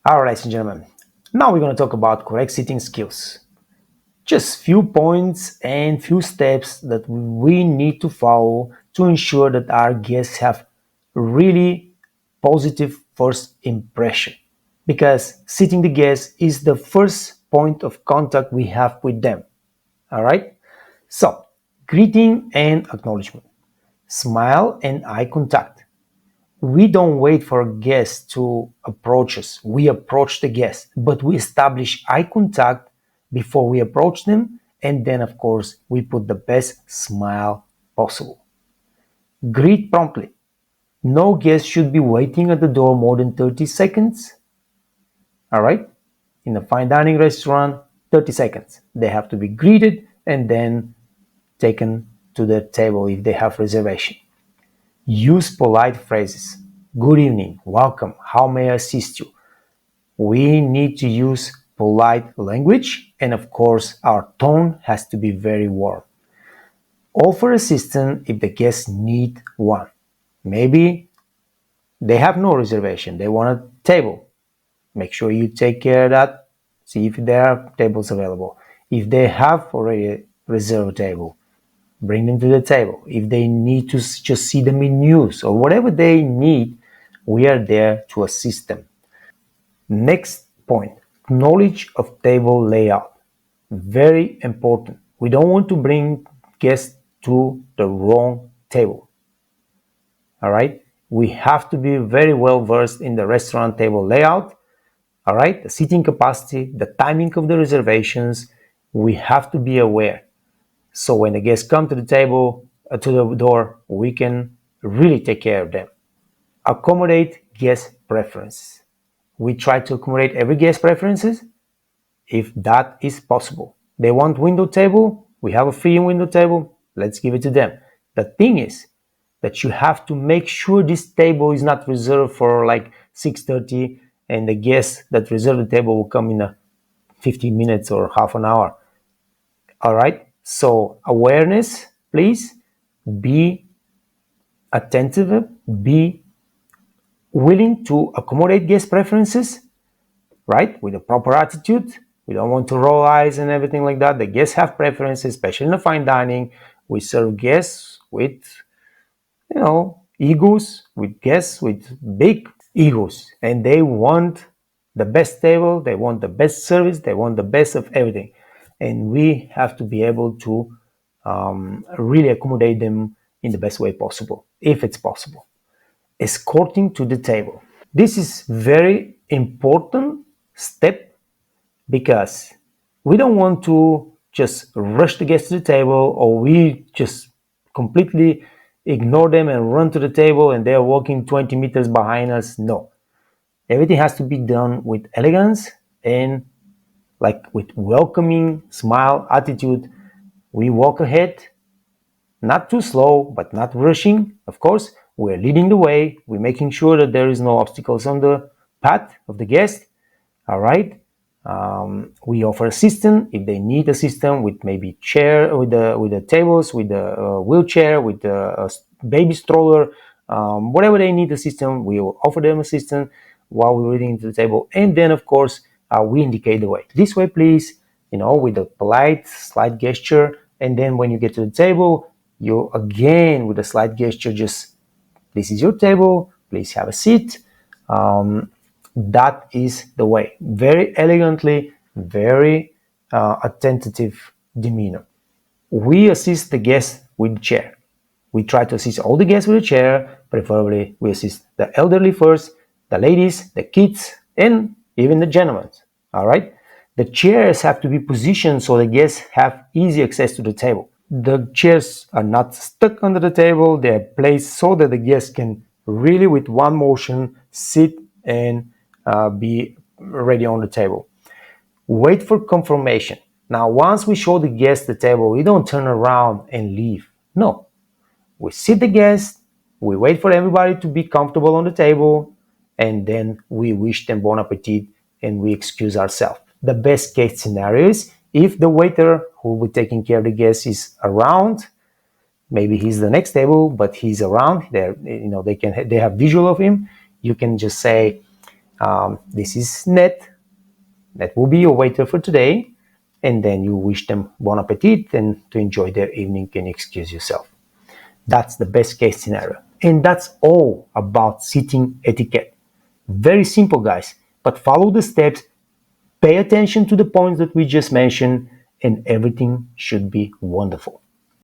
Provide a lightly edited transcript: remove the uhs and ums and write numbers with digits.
All right, ladies and gentlemen, now we're going to talk about correct sitting skills. Just few points and few steps that we need to follow to ensure that our guests have really positive first impression. Because sitting the guest is the first point of contact we have with them. All right? So, greeting and acknowledgement, smile and eye contact. We don't wait for guests to approach us. We approach the guest, but we establish eye contact before we approach them. And then, of course, we put the best smile possible. Greet promptly. No guest should be waiting at the door more than 30 seconds. All right? In a fine dining restaurant, 30 seconds. They have to be greeted and then taken to the table if they have reservation. Use polite phrases. Good evening, welcome, how may I assist you? We need to use polite language, and of course, our tone has to be very warm. Offer assistance if the guests need one. Maybe they have no reservation, they want a table. Make sure you take care of that. See if there are tables available. If they have already reserved a table, bring them to the table. If they need to just see the menus or whatever they need, we are there to assist them. Next point, knowledge of table layout. Very important. We don't want to bring guests to the wrong table. All right? We have to be very well versed in the restaurant table layout. All right? The seating capacity, the timing of the reservations, we have to be aware. So when the guests come to the table, to the door, we can really take care of them. Accommodate guest preferences. We try to accommodate every guest preferences if that is possible. They want window table, we have a free window table, let's give it to them. The thing is that you have to make sure this table is not reserved for like 6:30 and the guest that reserved the table will come in a 15 minutes or half an hour. All right? So awareness, please be attentive, be willing to accommodate guest preferences, right? With a proper attitude. We don't want to roll eyes and everything like that. The guests have preferences, especially in the fine dining. We serve guests with, egos, with guests with big egos, and they want the best table, they want the best service, they want the best of everything. And we have to be able to really accommodate them in the best way possible, if it's possible. Escorting to the table. This is very important step because we don't want to just rush the guests to the table or we just completely ignore them and run to the table and they're walking 20 meters behind us. No. Everything has to be done with elegance and like with welcoming smile attitude. We walk ahead, not too slow, but not rushing. Of course, we're leading the way. We're making sure that there is no obstacles on the path of the guest. All right. We offer assistance if they need assistance with maybe chair, with the tables, with the wheelchair, with the baby stroller, whatever they need assistance, we will offer them assistance while we're reading to the table. And then, of course, we indicate the way. This way, please. With a polite, slight gesture. And then when you get to the table, you again with a slight gesture, just this is your table. Please have a seat. That is the way. Very elegantly, very attentive demeanor. We assist the guest with the chair. We try to assist all the guests with a chair. Preferably, we assist the elderly first, the ladies, the kids, and even the gentlemen. All right. The chairs have to be positioned so the guests have easy access to the table. The chairs are not stuck under the table. They're placed so that the guests can really, with one motion, sit and be ready on the table. Wait for confirmation. Now, once we show the guest the table, we don't turn around and leave. No. We sit the guest, we wait for everybody to be comfortable on the table, and then we wish them bon appetit and we excuse ourselves. The best case scenario is if the waiter who will be taking care of the guests is around, maybe he's the next table, but he's around. They have visual of him. You can just say, This is Ned. That will be your waiter for today. And then you wish them bon appetit and to enjoy their evening and excuse yourself. That's the best case scenario. And that's all about sitting etiquette. Very simple, guys, but follow the steps, pay attention to the points that we just mentioned, and everything should be wonderful.